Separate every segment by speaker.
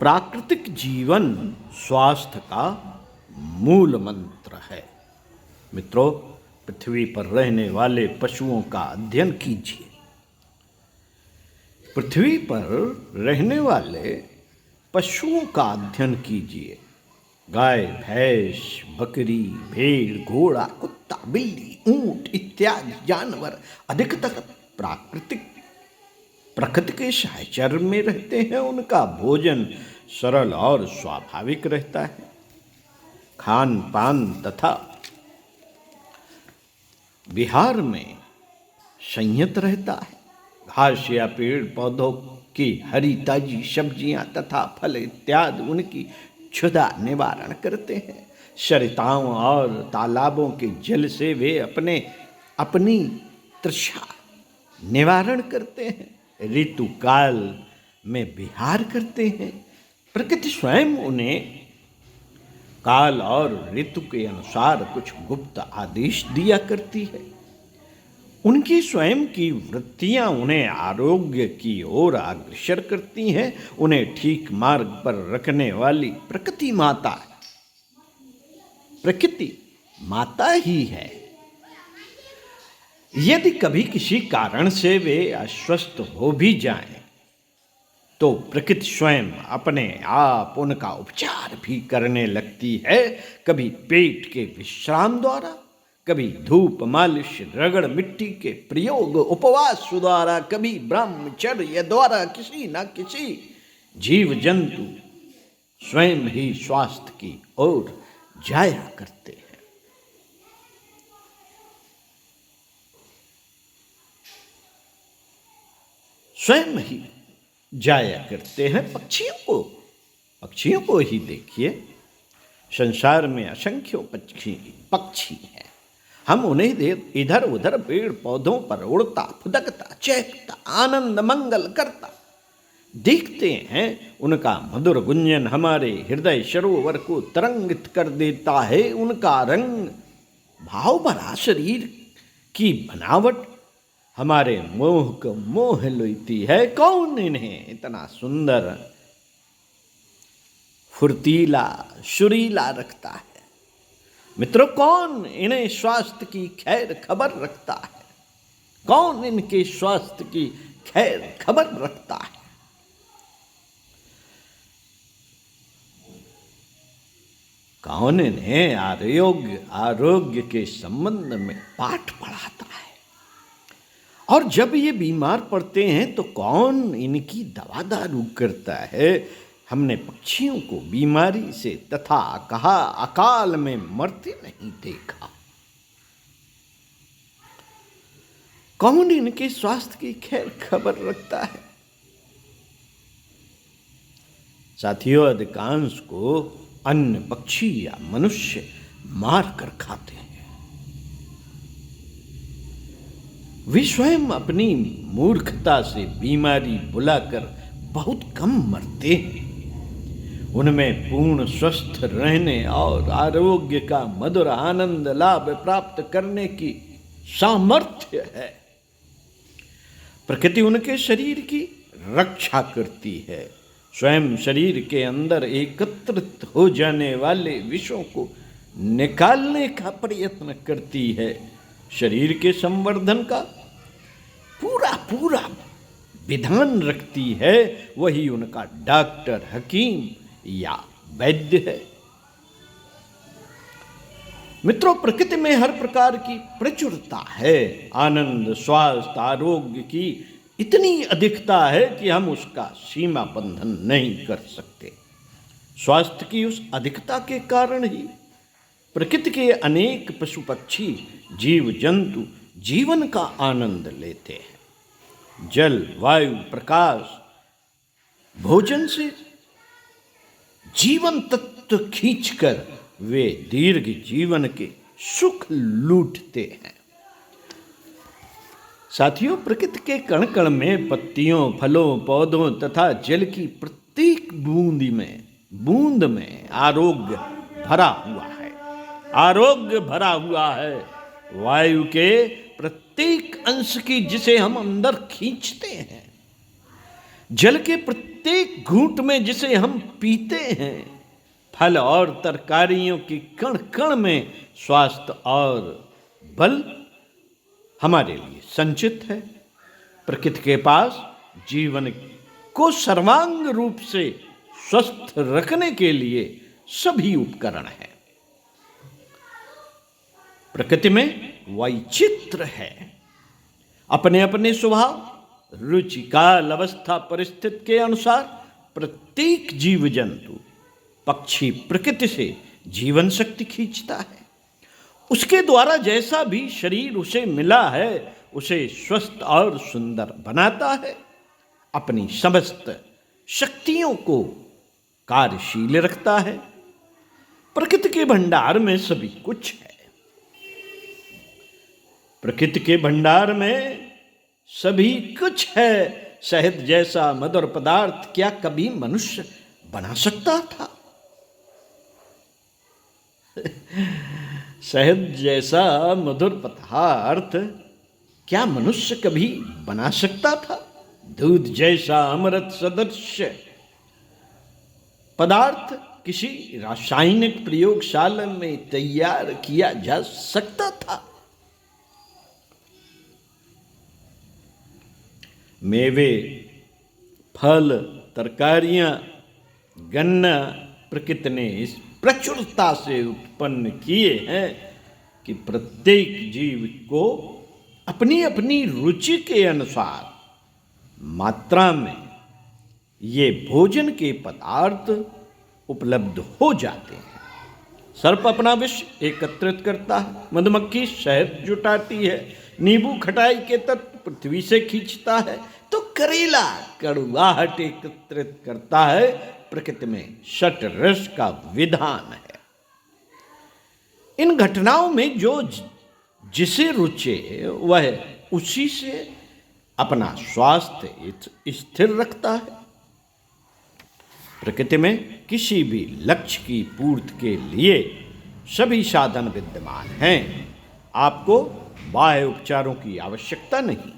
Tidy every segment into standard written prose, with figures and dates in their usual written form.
Speaker 1: प्राकृतिक जीवन स्वास्थ्य का मूल मंत्र है। मित्रों, पृथ्वी पर रहने वाले पशुओं का अध्ययन कीजिए। पृथ्वी पर रहने वाले पशुओं का अध्ययन कीजिए। गाय, भैंस, बकरी, भेड़, घोड़ा, कुत्ता, बिल्ली, ऊंट इत्यादि जानवर अधिकतर प्रकृति के साहचर्य में रहते हैं। उनका भोजन सरल और स्वाभाविक रहता है। खान पान तथा विहार में संयत रहता है। घास या पेड़ पौधों की हरी ताजी सब्जियां तथा फल इत्यादि उनकी क्षुधा निवारण करते हैं। सरिताओं और तालाबों के जल से वे अपनी तृषा निवारण करते हैं। ऋतु काल में विहार करते हैं। प्रकृति स्वयं उन्हें काल और ऋतु के अनुसार कुछ गुप्त आदेश दिया करती है। उनकी स्वयं की वृत्तियां उन्हें आरोग्य की ओर अग्रसर करती हैं। उन्हें ठीक मार्ग पर रखने वाली प्रकृति माता ही है। यदि कभी किसी कारण से वे अस्वस्थ हो भी जाएं, तो प्रकृति स्वयं अपने आप उनका उपचार भी करने लगती है। कभी पेट के विश्राम द्वारा, कभी धूप मालिश, रगड़ मिट्टी के प्रयोग, उपवास द्वारा, कभी ब्रह्मचर्य द्वारा किसी न किसी जीव जंतु स्वयं ही स्वास्थ्य की ओर जाया करते हैं। स्वयं ही जाया करते हैं। पक्षियों को ही देखिए। संसार में असंख्यों पक्षी हैं। हम उन्हें इधर उधर पेड़ पौधों पर उड़ता, फुदकता, चहकता, आनंद मंगल करता देखते हैं। उनका मधुर गुंजन हमारे हृदय सरोवर को तरंगित कर देता है। उनका रंग, भाव भरा शरीर की बनावट हमारे मोह को मोह लेती है। कौन इन्हें इतना सुंदर, फुर्तीला, सुरीला रखता है? मित्रों, कौन इन्हें स्वास्थ्य की खैर खबर रखता है? कौन इनके स्वास्थ्य की खैर खबर रखता है? कौन इन्हें आरोग्य के संबंध में पाठ पढ़ाता है? और जब ये बीमार पड़ते हैं तो कौन इनकी दवा दारू करता है? हमने पक्षियों को बीमारी से तथा अकाल में मरते नहीं देखा। कौन इनके स्वास्थ्य की खैर खबर रखता है? साथियों, अधिकांश को अन्य पक्षी या मनुष्य मार कर खाते हैं। वे स्वयं अपनी मूर्खता से बीमारी बुलाकर बहुत कम मरते हैं। उनमें पूर्ण स्वस्थ रहने और आरोग्य का मधुर आनंद लाभ प्राप्त करने की सामर्थ्य है। प्रकृति उनके शरीर की रक्षा करती है। स्वयं शरीर के अंदर एकत्रित हो जाने वाले विषों को निकालने का प्रयत्न करती है। शरीर के संवर्धन का पूरा विधान रखती है। वही उनका डॉक्टर, हकीम या वैद्य है। मित्रों, प्रकृति में हर प्रकार की प्रचुरता है। आनंद, स्वास्थ्य, आरोग्य की इतनी अधिकता है कि हम उसका सीमा बंधन नहीं कर सकते। स्वास्थ्य की उस अधिकता के कारण ही प्रकृति के अनेक पशु पक्षी, जीव जंतु जीवन का आनंद लेते हैं। जल, वायु, प्रकाश, भोजन से जीवन तत्व खींचकर वे दीर्घ जीवन के सुख लूटते हैं। साथियों, प्रकृति के कण कण में पत्तियों, फलों, पौधों तथा जल की प्रत्येक बूंद में आरोग्य भरा हुआ है। आरोग्य भरा हुआ है। वायु के प्रत्येक अंश की जिसे हम अंदर खींचते हैं, जल के प्रत्येक प्रत्येक घूंट में जिसे हम पीते हैं, फल और तरकारियों की कण कण में स्वास्थ्य और बल हमारे लिए संचित है। प्रकृति के पास जीवन को सर्वांग रूप से स्वस्थ रखने के लिए सभी उपकरण हैं। प्रकृति में वैचित्र्य है। अपने अपने स्वभाव, रुचि, काल, अवस्था, परिस्थिति के अनुसार प्रत्येक जीव जंतु, पक्षी प्रकृति से जीवन शक्ति खींचता है। उसके द्वारा जैसा भी शरीर उसे मिला है उसे स्वस्थ और सुंदर बनाता है। अपनी समस्त शक्तियों को कार्यशील रखता है। प्रकृति के भंडार में सभी कुछ है। प्रकृति के भंडार में सभी कुछ है। शहद जैसा मधुर पदार्थ क्या कभी मनुष्य बना सकता था? शहद जैसा मधुर पदार्थ क्या मनुष्य कभी बना सकता था? दूध जैसा अमृत सदृश पदार्थ किसी रासायनिक प्रयोगशाला में तैयार किया जा सकता था? मेवे, फल, तरकारियां, गन्ना प्रकृति ने इस प्रचुरता से उत्पन्न किए हैं कि प्रत्येक जीव को अपनी अपनी रुचि के अनुसार मात्रा में ये भोजन के पदार्थ उपलब्ध हो जाते हैं। सर्प अपना विष एकत्रित करता है, मधुमक्खी शहद जुटाती है, नींबू खटाई के तत्व पृथ्वी से खींचता है, तो करेला कड़वाहट एकत्रित करता है। प्रकृति में षट रस का विधान है। इन घटनाओं में जो जिसे रुचे वह उसी से अपना स्वास्थ्य स्थिर रखता है। प्रकृति में किसी भी लक्ष्य की पूर्ति के लिए सभी साधन विद्यमान हैं। आपको बाह्य उपचारों की आवश्यकता नहीं।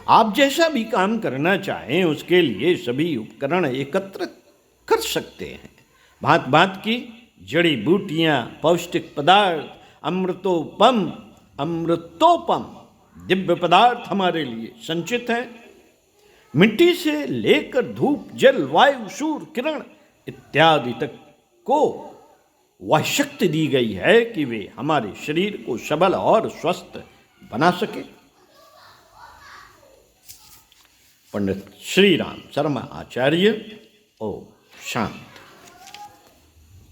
Speaker 1: आप जैसा भी काम करना चाहें उसके लिए सभी उपकरण एकत्र कर सकते हैं। भांत भांत की जड़ी बूटियां, पौष्टिक पदार्थ, अमृतोपम दिव्य पदार्थ हमारे लिए संचित हैं। मिट्टी से लेकर धूप, जल, वायु, सूर्य किरण इत्यादि तक को वह शक्ति दी गई है कि वे हमारे शरीर को सबल और स्वस्थ बना सके। पंडित श्री राम शर्मा आचार्य। ओम शांति।